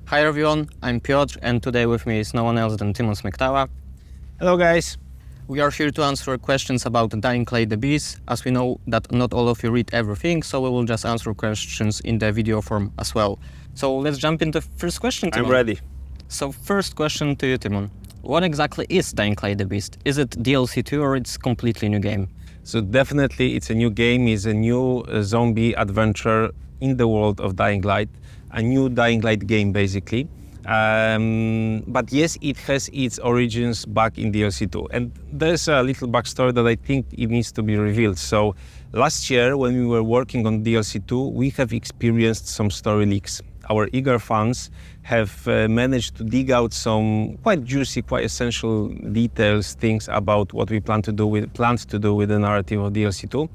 Hi everyone, I'm Piotr and today with me is no one else than Tymon Smektała. Hello guys. We are here to answer questions about Dying Light the Beast, as we know that not all of you read everything, so we will just answer questions in the video form as well. So let's jump into the first question, Tymon. I'm ready. So first question to you, Tymon. What exactly is Dying Light the Beast? Is it DLC 2 or it's completely new game? So definitely it's a new game, it's a new zombie adventure in the world of Dying Light, a new Dying Light game basically. But yes, it has its origins back in DLC 2. And there's a little backstory that I think it needs to be revealed. So last year when we were working on DLC 2, we have experienced some story leaks. Our eager fans have managed to dig out some quite juicy, quite essential details, things about what we planned to do with the narrative of DLC 2.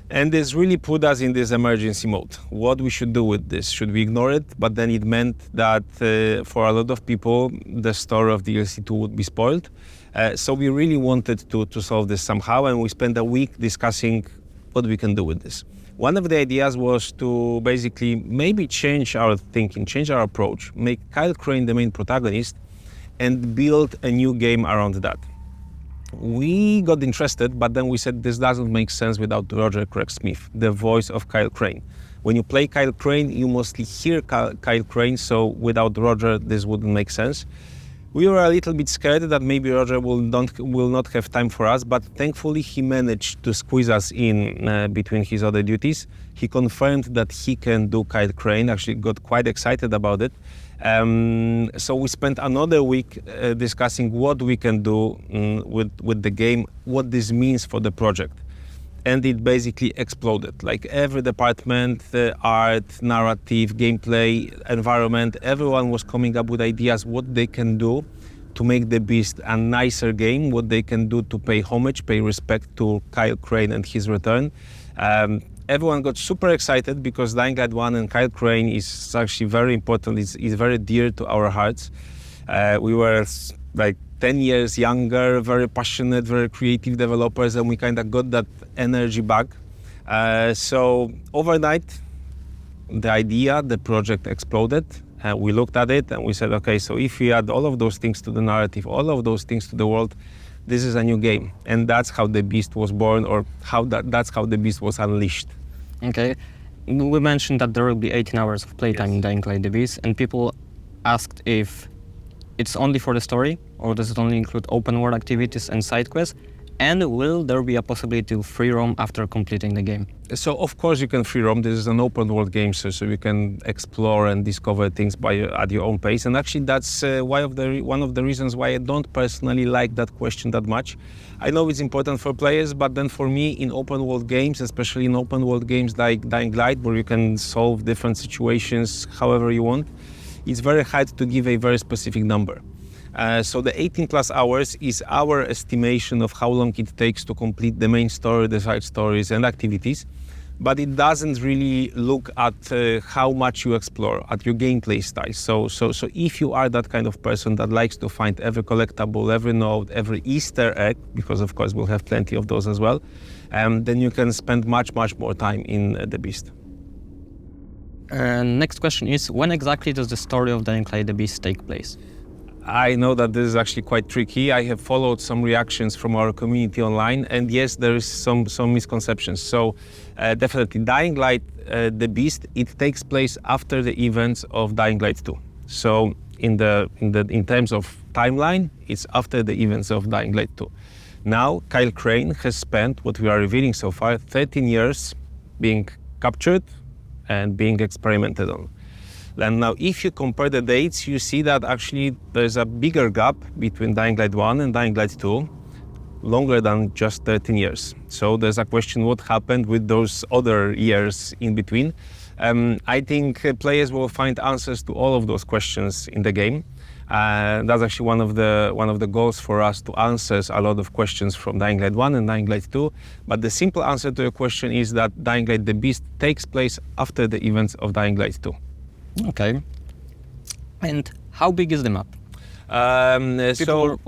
And this really put us in this emergency mode. What we should do with this? Should we ignore it? But then it meant that for a lot of people, the story of DLC 2 would be spoiled. So we really wanted to solve this somehow, and we spent a week discussing what we can do with this. One of the ideas was to basically maybe change our thinking, change our approach, make Kyle Crane the main protagonist, and build a new game around that. We got interested, but then we said this doesn't make sense without Roger Craig Smith, the voice of Kyle Crane. When you play Kyle Crane, you mostly hear Kyle Crane, so without Roger, this wouldn't make sense. We were a little bit scared that maybe Roger will not have time for us, but thankfully he managed to squeeze us in between his other duties. He confirmed that he can do Kyle Crane, actually got quite excited about it. So we spent another week discussing what we can do with the game, what this means for the project. And it basically exploded. Like every department, art, narrative, gameplay, environment, everyone was coming up with ideas what they can do to make the Beast a nicer game, what they can do to pay homage, pay respect to Kyle Crane and his return. Everyone got super excited because Dying Light 1 and Kyle Crane is actually very important, it's very dear to our hearts. We were like 10 years younger, very passionate, very creative developers, and we kind of got that energy back. So overnight, the project exploded. We looked at it and we said, okay, so if we add all of those things to the narrative, all of those things to the world, this is a new game. And that's how the Beast was born, or that's how the Beast was unleashed. Okay, we mentioned that there will be 18 hours of playtime in Dying Light the Beast, and people asked if it's only for the story, or does it only include open world activities and side quests? And will there be a possibility to free roam after completing the game? So of course you can free roam. This is an open world game, so you can explore and discover things at your own pace. And actually that's one of the reasons why I don't personally like that question that much. I know it's important for players, but then for me in open world games, especially in open world games like Dying Light, where you can solve different situations however you want, it's very hard to give a very specific number. So the 18 plus hours is our estimation of how long it takes to complete the main story, the side stories and activities, but it doesn't really look at how much you explore, at your gameplay style. So if you are that kind of person that likes to find every collectible, every node, every Easter egg, because of course we'll have plenty of those as well, then you can spend much more time in the Beast. Next question is, when exactly does the story of Dying Light the Beast take place? I know that this is actually quite tricky. I have followed some reactions from our community online, and yes, there is some misconceptions. So definitely Dying Light the Beast, it takes place after the events of Dying Light 2. So in terms of timeline, it's after the events of Dying Light 2. Now Kyle Crane has spent, what we are revealing so far, 13 years being captured and being experimented on. And now if you compare the dates, you see that actually there's a bigger gap between Dying Light 1 and Dying Light 2, longer than just 13 years. So there's a question what happened with those other years in between. I think players will find answers to all of those questions in the game. That's actually one of the goals for us, to answer a lot of questions from Dying Light 1 and Dying Light 2. But the simple answer to your question is that Dying Light the Beast takes place after the events of Dying Light 2. Okay. And how big is the map? People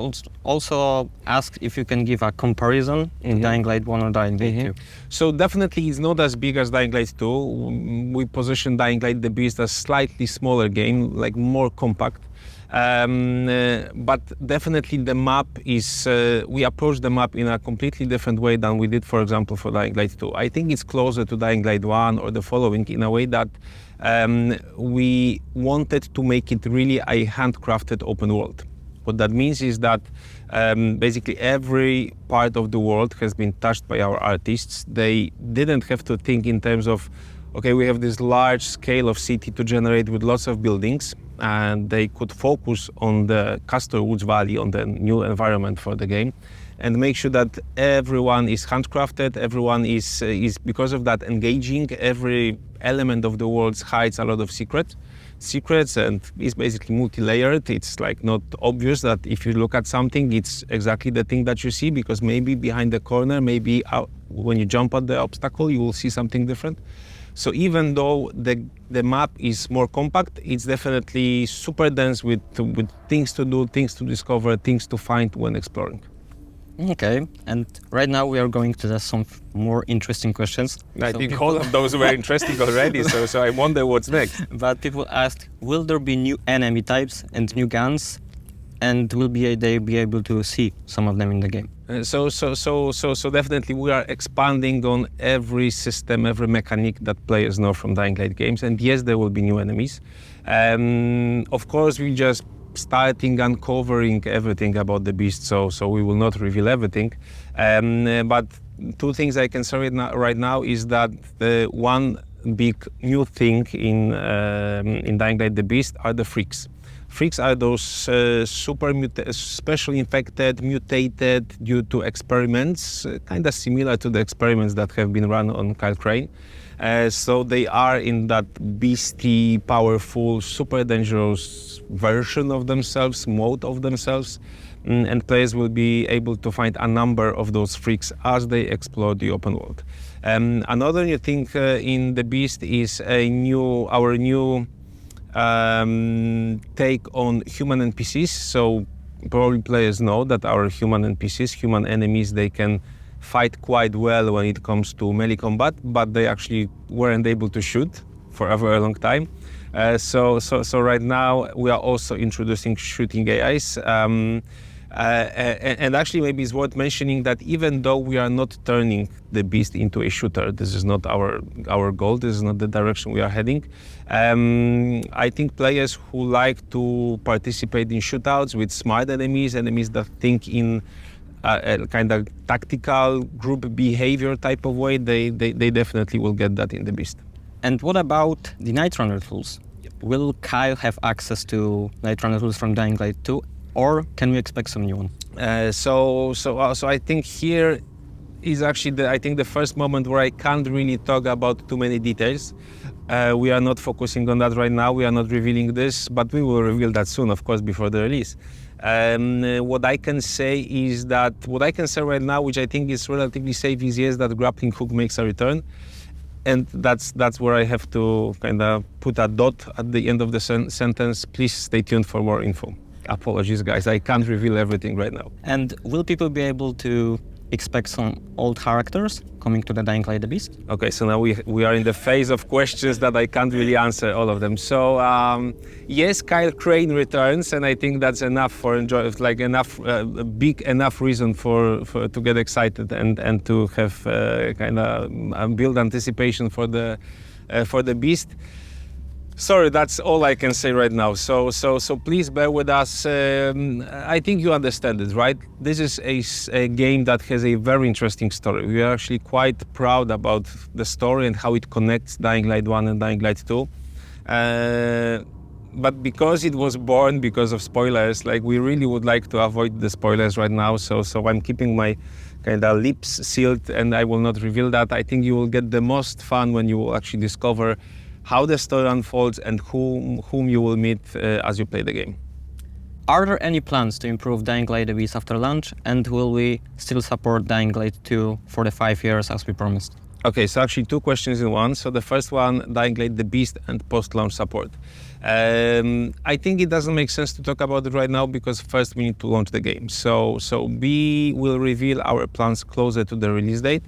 also asked if you can give a comparison in Dying Light 1 or Dying Light 2. So definitely it's not as big as Dying Light 2. We position Dying Light the Beast as slightly smaller game, like more compact. But definitely the map is, we approach the map in a completely different way than we did, for example, for Dying Light 2. I think it's closer to Dying Light 1 or the following in a way that we wanted to make it really a handcrafted open world. What that means is that basically every part of the world has been touched by our artists. They didn't have to think in terms of, okay, we have this large scale of city to generate with lots of buildings, and they could focus on the Castor Woods Valley, on the new environment for the game, and make sure that everyone is handcrafted, everyone is because of that engaging. Every element of the world hides a lot of secrets, and is basically multi-layered. It's like not obvious that if you look at something, it's exactly the thing that you see, because maybe behind the corner, maybe when you jump at the obstacle, you will see something different. So even though the map is more compact, it's definitely super dense with things to do, things to discover, things to find when exploring. Okay, and right now we are going to some more interesting questions. I think all of those were interesting already, so I wonder what's next. But people asked, will there be new enemy types and new guns? And will they be able to see some of them in the game? So definitely we are expanding on every system, every mechanic that players know from Dying Light games. And yes, there will be new enemies. Of course, we just starting uncovering everything about the beast, so we will not reveal everything. But two things I can say right now is that the one big new thing in Dying Light the Beast are the freaks. Freaks are those special infected, mutated due to experiments, kind of similar to the experiments that have been run on Kyle Crane. So they are in that beastie, powerful, super dangerous version of themselves, mode of themselves, and players will be able to find a number of those freaks as they explore the open world. Another new thing in the Beast is our new take on human NPCs. So probably players know that our human NPCs, human enemies, they can fight quite well when it comes to melee combat, but they actually weren't able to shoot for a very long time. So right now we are also introducing shooting AIs. And actually maybe it's worth mentioning that even though we are not turning the Beast into a shooter, this is not our goal, this is not the direction we are heading. I think players who like to participate in shootouts with smart enemies that think in a kind of tactical group behavior type of way, they definitely will get that in the Beast. And what about the Nightrunner tools? Will Kyle have access to Nightrunner tools from Dying Light 2? Or can we expect some new one? So I think here is actually the first moment where I can't really talk about too many details. We are not focusing on that right now. We are not revealing this, but we will reveal that soon, of course, before the release. What I can say right now, which I think is relatively safe, is yes, that grappling hook makes a return. And that's where I have to kind of put a dot at the end of the sentence. Please stay tuned for more info. Apologies, guys, I can't reveal everything right now. And will people be able to expect some old characters coming to the Dying Light the Beast? Okay, so now we are in the phase of questions that I can't really answer all of them. So yes, Kyle Crane returns, and I think that's enough for big enough reason for to get excited and to have kind of build anticipation for the Beast. Sorry, that's all I can say right now. So please bear with us. I think you understand it, right? This is a game that has a very interesting story. We are actually quite proud about the story and how it connects Dying Light 1 and Dying Light 2. But because it was born because of spoilers, like we really would like to avoid the spoilers right now. So I'm keeping my kind of lips sealed and I will not reveal that. I think you will get the most fun when you will actually discover how the story unfolds and whom you will meet as you play the game. Are there any plans to improve Dying Light the Beast after launch, and will we still support Dying Light 2 for the 5 years as we promised? Okay, so actually two questions in one. So the first one, Dying Light the Beast and post-launch support. I think it doesn't make sense to talk about it right now because first we need to launch the game. So we will reveal our plans closer to the release date.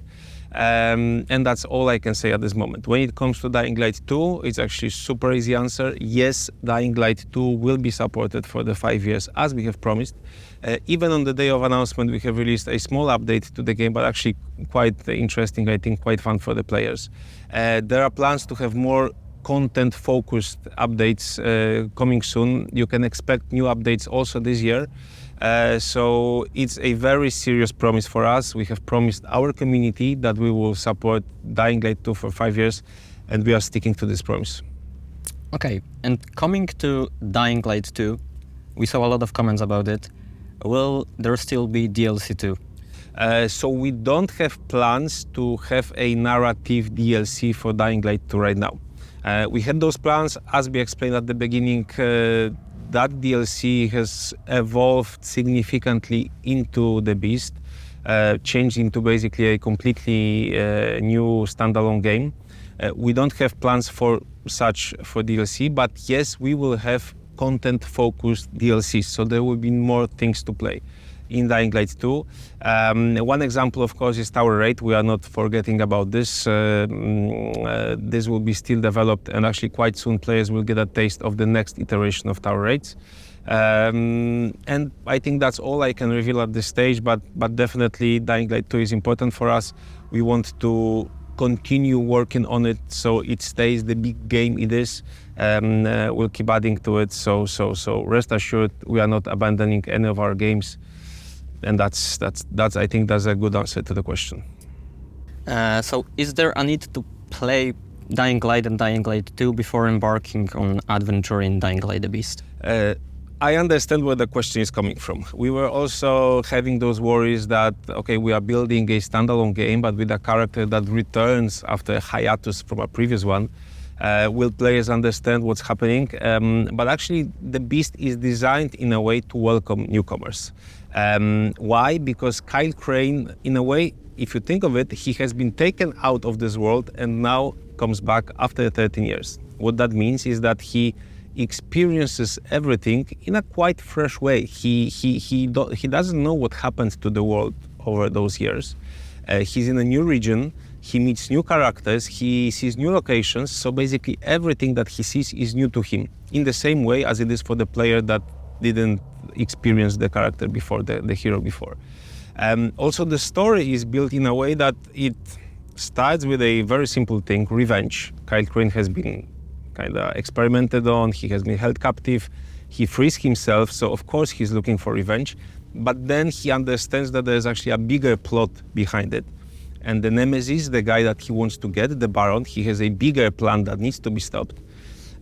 And that's all I can say at this moment. When it comes to Dying Light 2, it's actually super easy answer. Yes, Dying Light 2 will be supported for the 5 years as we have promised. Even on the day of announcement, we have released a small update to the game, but actually quite interesting, I think, quite fun for the players. There are plans to have more content-focused updates coming soon. You can expect new updates also this year. So it's a very serious promise for us. We have promised our community that we will support Dying Light 2 for 5 years, and we are sticking to this promise. Okay, and coming to Dying Light 2, we saw a lot of comments about it. Will there still be DLC 2? So we don't have plans to have a narrative DLC for Dying Light 2 right now. We had those plans, as we explained at the beginning. That DLC has evolved significantly into the Beast, changed into basically a completely new standalone game. We don't have plans for DLC, but yes, we will have content-focused DLCs, so there will be more things to play in Dying Light 2. One example, of course, is Tower Raid. We are not forgetting about this. This will be still developed, and actually quite soon players will get a taste of the next iteration of Tower Raids. And I think that's all I can reveal at this stage, but definitely Dying Light 2 is important for us. We want to continue working on it so it stays the big game it is. We'll keep adding to it, so rest assured we are not abandoning any of our games. And that's I think that's a good answer to the question. So is there a need to play Dying Light and Dying Light 2 before embarking on adventure in Dying Light the Beast? I understand where the question is coming from. We were also having those worries that, okay, we are building a standalone game, but with a character that returns after a hiatus from a previous one. Will players understand what's happening? But actually, the Beast is designed in a way to welcome newcomers. Why? Because Kyle Crane, in a way, if you think of it, he has been taken out of this world and now comes back after 13 years. What that means is that he experiences everything in a quite fresh way. He doesn't know what happened to the world over those years. He's in a new region. He meets new characters, he sees new locations, so basically everything that he sees is new to him, in the same way as it is for the player that didn't experience the character before, the hero before. Also, the story is built in a way that it starts with a very simple thing, revenge. Kyle Crane has been kind of experimented on, he has been held captive, he frees himself, so of course he's looking for revenge, but then he understands that there's actually a bigger plot behind it. And the Nemesis, the guy that he wants to get, the Baron, he has a bigger plan that needs to be stopped.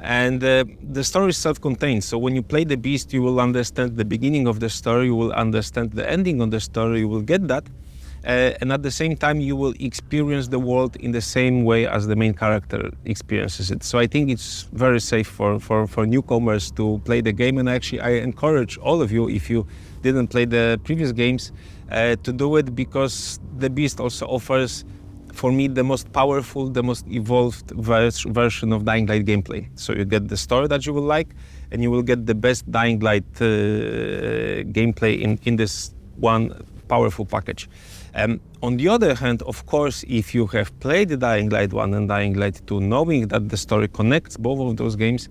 And the story is self-contained. So when you play the Beast, you will understand the beginning of the story, you will understand the ending of the story, you will get that. And at the same time, you will experience the world in the same way as the main character experiences it. So I think it's very safe for newcomers to play the game. And actually, I encourage all of you, if you didn't play the previous games, to do it, because the Beast also offers, for me, the most powerful, the most evolved version of Dying Light gameplay. So you get the story that you will like, and you will get the best Dying Light gameplay in this one powerful package. On the other hand, of course, if you have played Dying Light 1 and Dying Light 2, knowing that the story connects both of those games,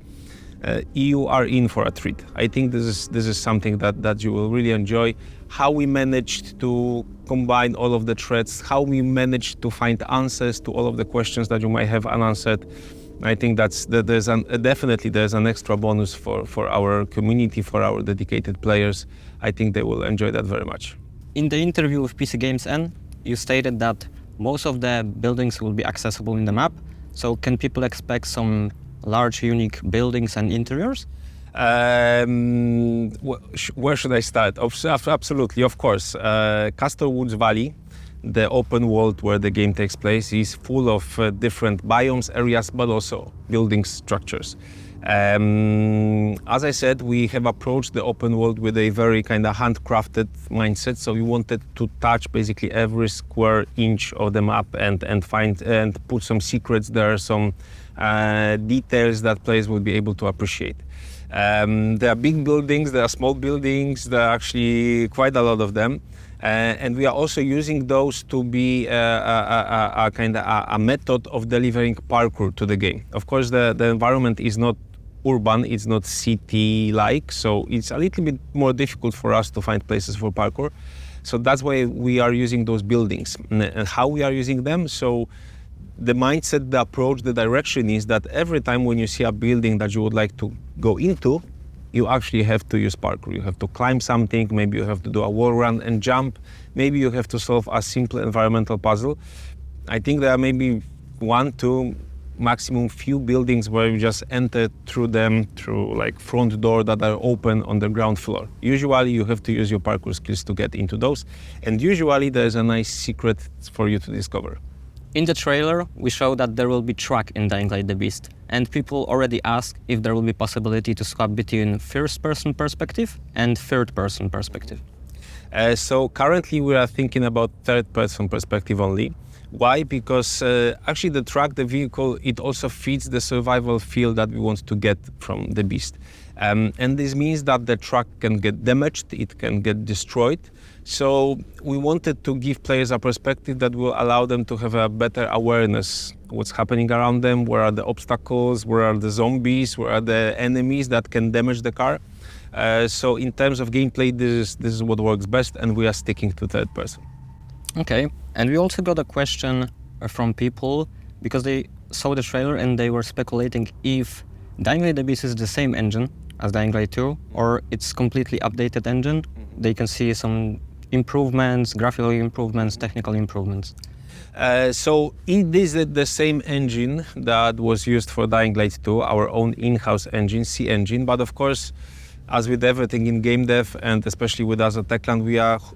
you are in for a treat. I think this is something that you will really enjoy. How we managed to combine all of the threads, how we managed to find answers to all of the questions that you might have unanswered. I think there's an extra bonus for our community, for our dedicated players. I think they will enjoy that very much. In the interview with PC Games N, you stated that most of the buildings will be accessible in the map. So can people expect some large, unique buildings and interiors? Where should I start? Absolutely, of course. Castor Woods Valley, the open world where the game takes place, is full of different biomes, areas, but also building structures. As I said, we have approached the open world with a very kind of handcrafted mindset. So we wanted to touch basically every square inch of the map and find and put some secrets there, some details that players will be able to appreciate. There are big buildings, there are small buildings, there are actually quite a lot of them. And we are also using those to be a kind of a method of delivering parkour to the game. Of course, the environment is not urban, it's not city-like, so it's a little bit more difficult for us to find places for parkour. So that's why we are using those buildings. And how we are using them, so the mindset, the approach, the direction is that every time when you see a building that you would like to go into, you actually have to use parkour. You have to climb something, maybe you have to do a wall run and jump, maybe you have to solve a simple environmental puzzle. I think there are maybe 1, 2, maximum few buildings where you just enter through them through like front door that are open on the ground floor. Usually you have to use your parkour skills to get into those, and usually there's a nice secret for you to discover. In the trailer, we show that there will be track in Dying Light the Beast, and people already ask if there will be possibility to swap between first-person perspective and third-person perspective. So currently we are thinking about third-person perspective only. Why? Because actually the truck, the vehicle, it also fits the survival feel that we want to get from the beast. And this means that the truck can get damaged, it can get destroyed. So we wanted to give players a perspective that will allow them to have a better awareness what's happening around them, where are the obstacles, where are the zombies, where are the enemies that can damage the car. So in terms of gameplay, this is what works best, and we are sticking to third person. Okay, and we also got a question from people because they saw the trailer and they were speculating if Dying Light the Beast is the same engine as Dying Light 2 or it's completely updated engine. They can see some improvements, graphical improvements, technical improvements. So it is the same engine that was used for Dying Light 2, our own in-house engine, C engine, but of course, as with everything in game dev, and especially with us at Techland,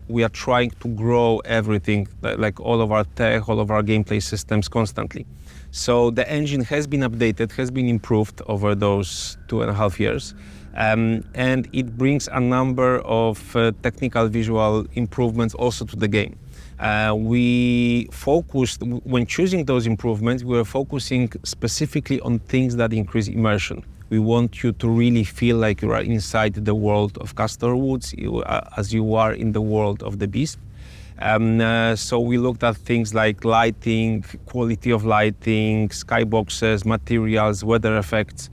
we are trying to grow everything, like all of our tech, all of our gameplay systems constantly. So the engine has been updated, has been improved over those 2.5 years, and it brings a number of technical visual improvements also to the game. We focused, when choosing those improvements, we were focusing specifically on things that increase immersion. We want you to really feel like you are inside the world of Castor Woods, as you are in the world of the beast. So we looked at things like lighting, quality of lighting, skyboxes, materials, weather effects.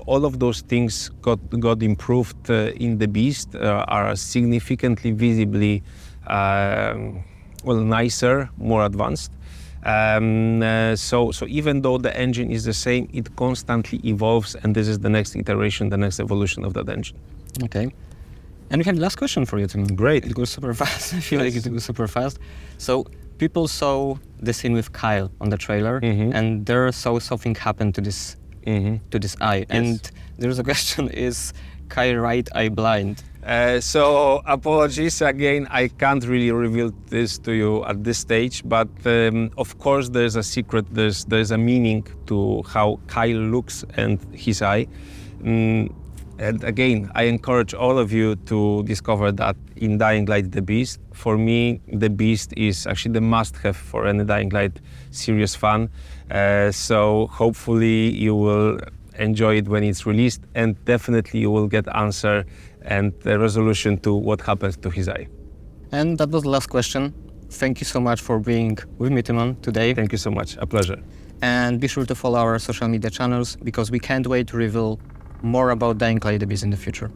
All of those things got improved in the beast, are significantly visibly nicer, more advanced. So even though the engine is the same, it constantly evolves, and this is the next iteration, the next evolution of that engine. Okay. And we have the last question for you, Tymon. Great. It goes super fast. I feel like it goes super fast. So people saw the scene with Kyle on the trailer, and there saw something happen to this eye. Yes. And there's a question: is Kyle right eye blind? So apologies again, I can't really reveal this to you at this stage, but of course there's a secret, there's a meaning to how Kyle looks and his eye. And again, I encourage all of you to discover that in Dying Light the Beast. For me, the Beast is actually the must-have for any Dying Light serious fan. So hopefully you will enjoy it when it's released, and definitely you will get answer and the resolution to what happens to his eye. And that was the last question. Thank you so much for being with me, Tymon, today. Thank you so much, a pleasure. And be sure to follow our social media channels because we can't wait to reveal more about Dying Light the Beast in the future.